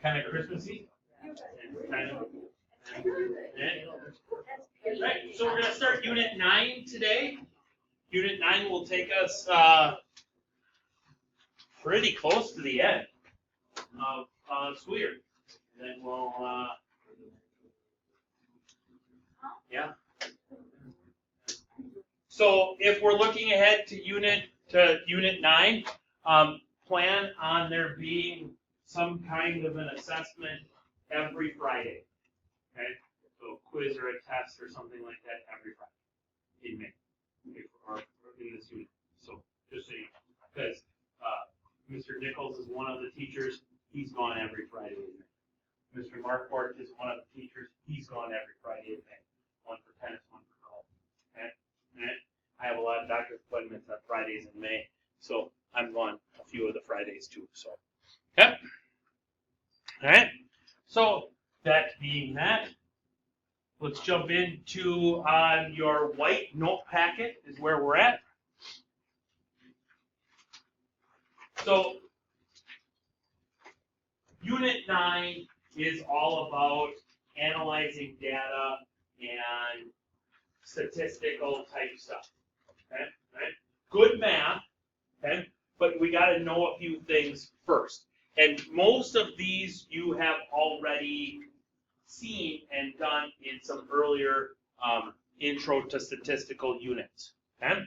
Kind of Christmassy? Kind of. Right, so we're going to start Unit 9 today. Unit 9 will take us pretty close to the end of school year. And then we'll, yeah. So if we're looking ahead to Unit 9, plan on there being some kind of an assessment every Friday. Okay, so quiz or a test or something like that every Friday in May, or in this unit. So just so you know, because Mr. Nichols is one of the teachers. He's gone every Friday in May. Mr. Marquardt is one of the teachers. He's gone every Friday in May. One for tennis, one for golf. Okay. I have a lot of doctor's appointments on Fridays in May, so I'm gone a few of the Fridays too. So, okay. All right. So that being that, let's jump into your white note packet is where we're at. So Unit 9 is all about analyzing data and statistical type stuff. Okay, right? Good math, okay, but we got to know a few things first. And most of these you have already seen and done in some earlier intro to statistical units. Okay?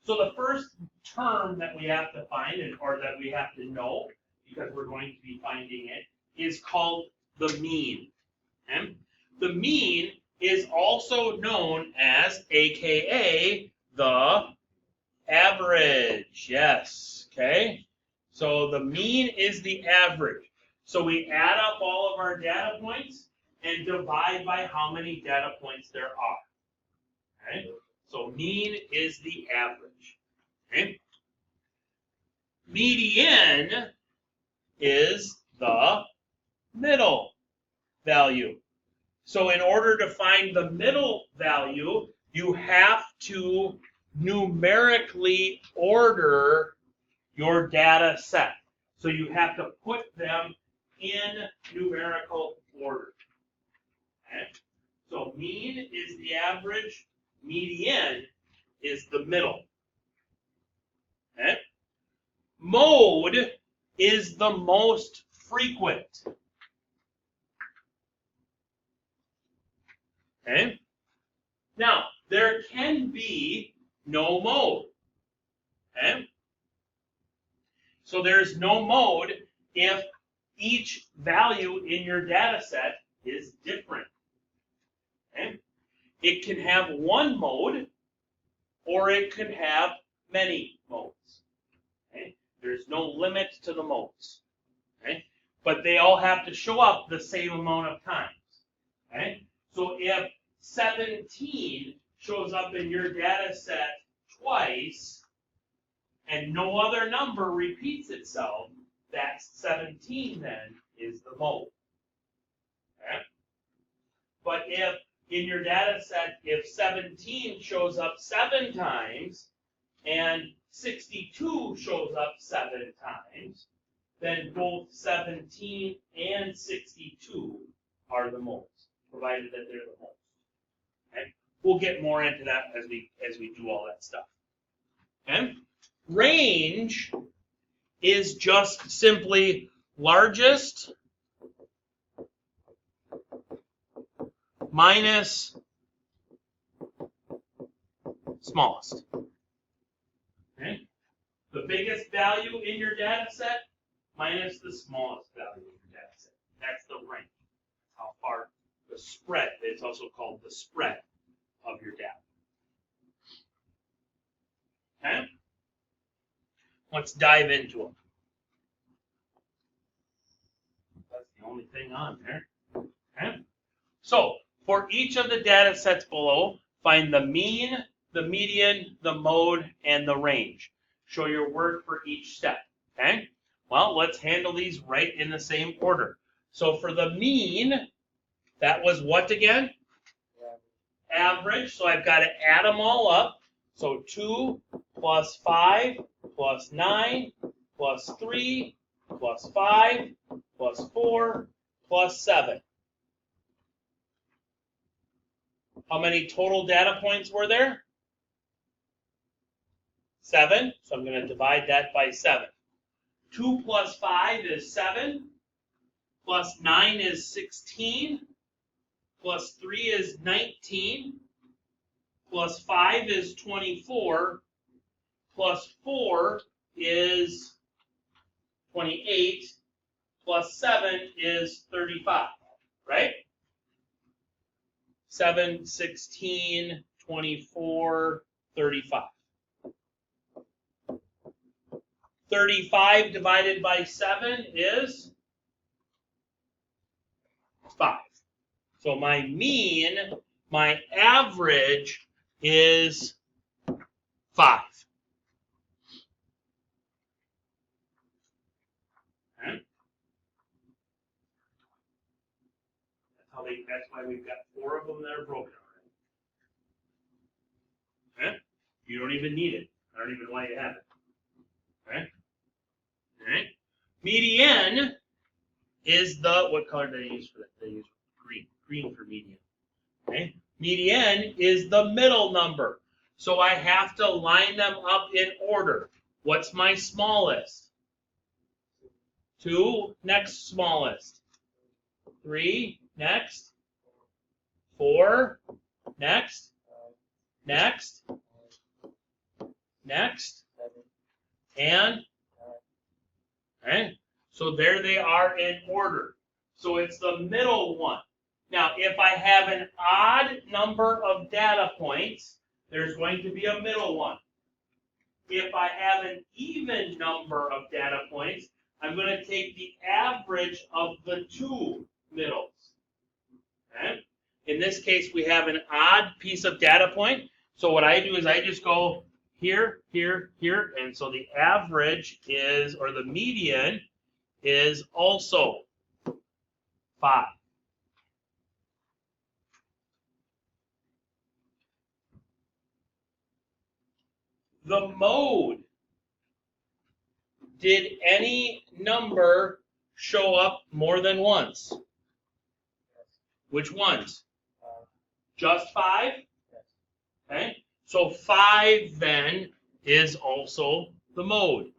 So the first term that we have to find, or that we have to know, because we're going to be finding it, is called the mean. Okay? The mean is also known as, AKA, the average. Yes. Okay? So the mean is the average. So we add up all of our data points and divide by how many data points there are. Okay? So mean is the average. Okay? Median is the middle value. So in order to find the middle value, you have to numerically order your data set. So you have to put them in numerical order. Okay? So mean is the average, median is the middle. Okay? Mode is the most frequent. Okay? Now, there can be no mode. Okay? So there's no mode if each value in your data set is different. Okay? It can have one mode, or it could have many modes. Okay? There's no limit to the modes. Okay? But they all have to show up the same amount of times. Okay? So if 17 shows up in your data set twice, and no other number repeats itself, that's 17 then is the mode. Okay? But if in your data set, if 17 shows up 7 times and 62 shows up 7 times, then both 17 and 62 are the modes, provided that they're the modes. Okay? We'll get more into that as we do all that stuff. Okay? Range is just simply largest minus smallest. Okay? The biggest value in your data set minus the smallest value in your data set. That's the range. How far the spread, it's also called the spread of your data. Okay? Let's dive into them. That's the only thing on there. Okay? So, for each of the data sets below, find the mean, the median, the mode, and the range. Show your work for each step. Okay? Well, let's handle these right in the same order. So for the mean, that was what again? Average. So I've got to add them all up. So 2 plus 5 plus 9 plus 3 plus 5 plus 4 plus 7. How many total data points were there? 7. So I'm going to divide that by 7. 2 plus 5 is 7. Plus 9 is 16. Plus 3 is 19. Plus 5 is 24. Plus 4 is 28. Plus 7 is 35. Right? 7, 16, 24, 35. 35 divided by 7 is 5. So my mean, my average is 5. Okay? That's why we've got 4 of them that are broken already. Okay? You don't even need it. I don't even know why you have it. Okay? All right? Median is the, what color did I use for that? Did I use green? Green for median. Okay? Median is the middle number. So I have to line them up in order. What's my smallest? 2, next smallest. 3, next. 4, next. Next. Next. And, okay, so there they are in order. So it's the middle one. Now, if I have an odd number of data points, there's going to be a middle one. If I have an even number of data points, I'm going to take the average of the 2 middles. Okay? In this case, we have an odd piece of data point. So what I do is I just go here, here, here. And so the average is, or the median is also 5. The mode. Did any number show up more than once? Which ones? Just 5? Okay. So 5 then is also the mode.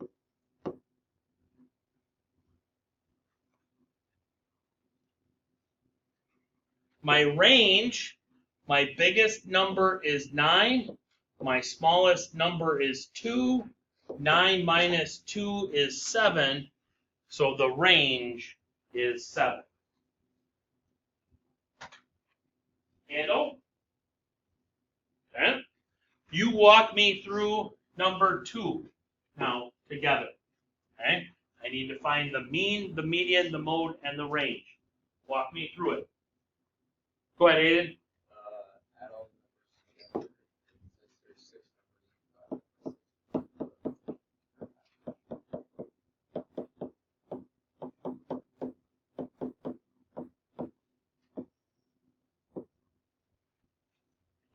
My range, my biggest number is 9. My smallest number is 2. 9 minus 2 is 7. So the range is 7. Handle? Okay. You walk me through number 2 now together. Okay. I need to find the mean, the median, the mode, and the range. Walk me through it. Go ahead, Aiden. Add all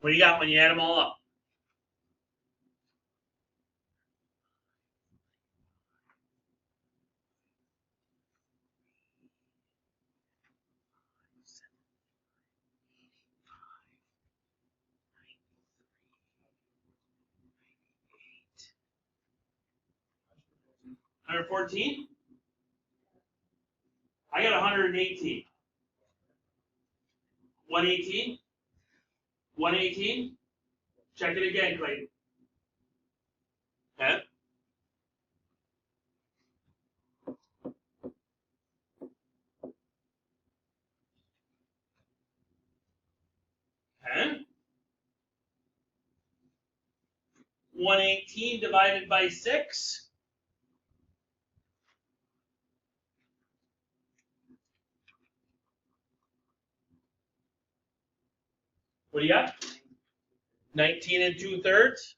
What do you got when you add them all up? $114? I got 118. 118? 118? Check it again, Clayton. Okay. Okay. 118 divided by 6. What do you got? 19 and 2/3.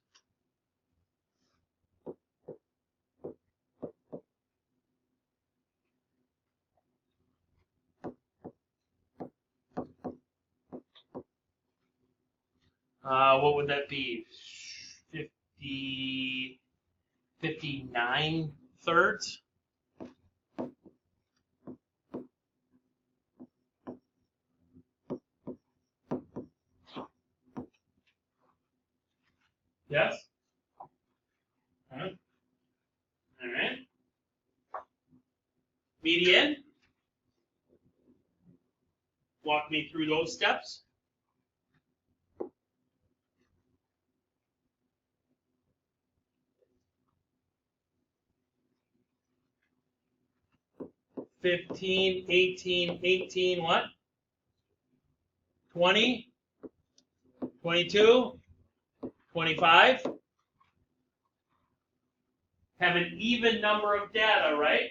What would that be? 59 thirds. Yes? All right. Median. Walk me through those steps. $15, $18, $18, what? $20, $22, $25. Have an even number of data, right?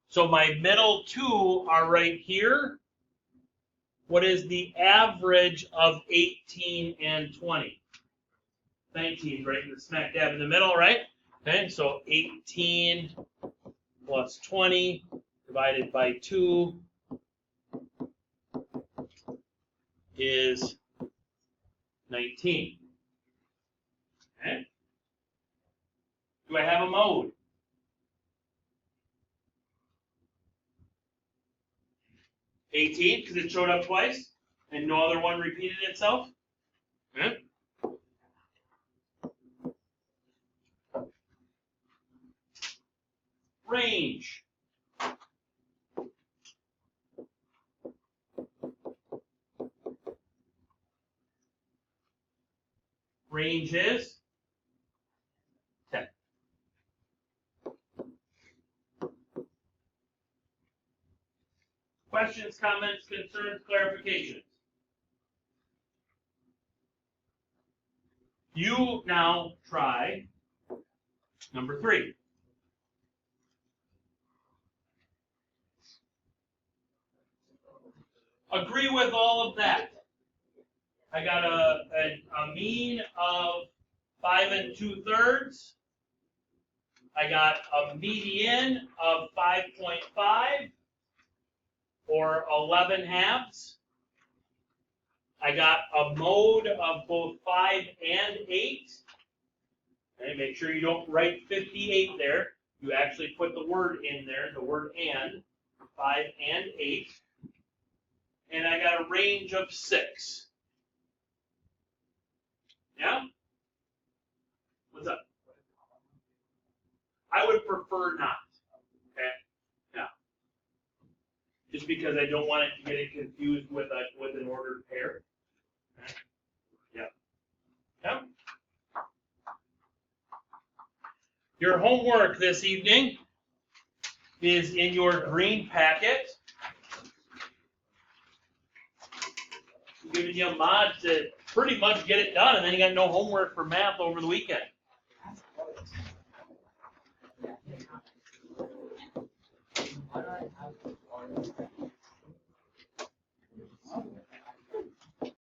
So my middle two are right here. What is the average of 18 and 20? 19, right in the smack dab in the middle, right? Okay, so 18 plus 20 divided by 2 is 19. Okay. Do I have a mode? $18, because it showed up twice, and no other one repeated itself. Okay. Range. Range is 10. Questions, comments, concerns, clarifications? You now try number 3. Agree with all of that. I got a mean of 5 2/3. I got a median of 5.5 or 11 halves. I got a mode of both 5 and 8. Okay, make sure you don't write 58 there. You actually put the word in there, the word and, 5 and 8. And I got a range of 6. Yeah? What's up? I would prefer not. Okay? Yeah. Just because I don't want it to get it confused with an ordered pair. Okay? Yeah. Yeah. Your homework this evening is in your green packet. I'm giving you a mod to pretty much get it done, and then you got no homework for math over the weekend.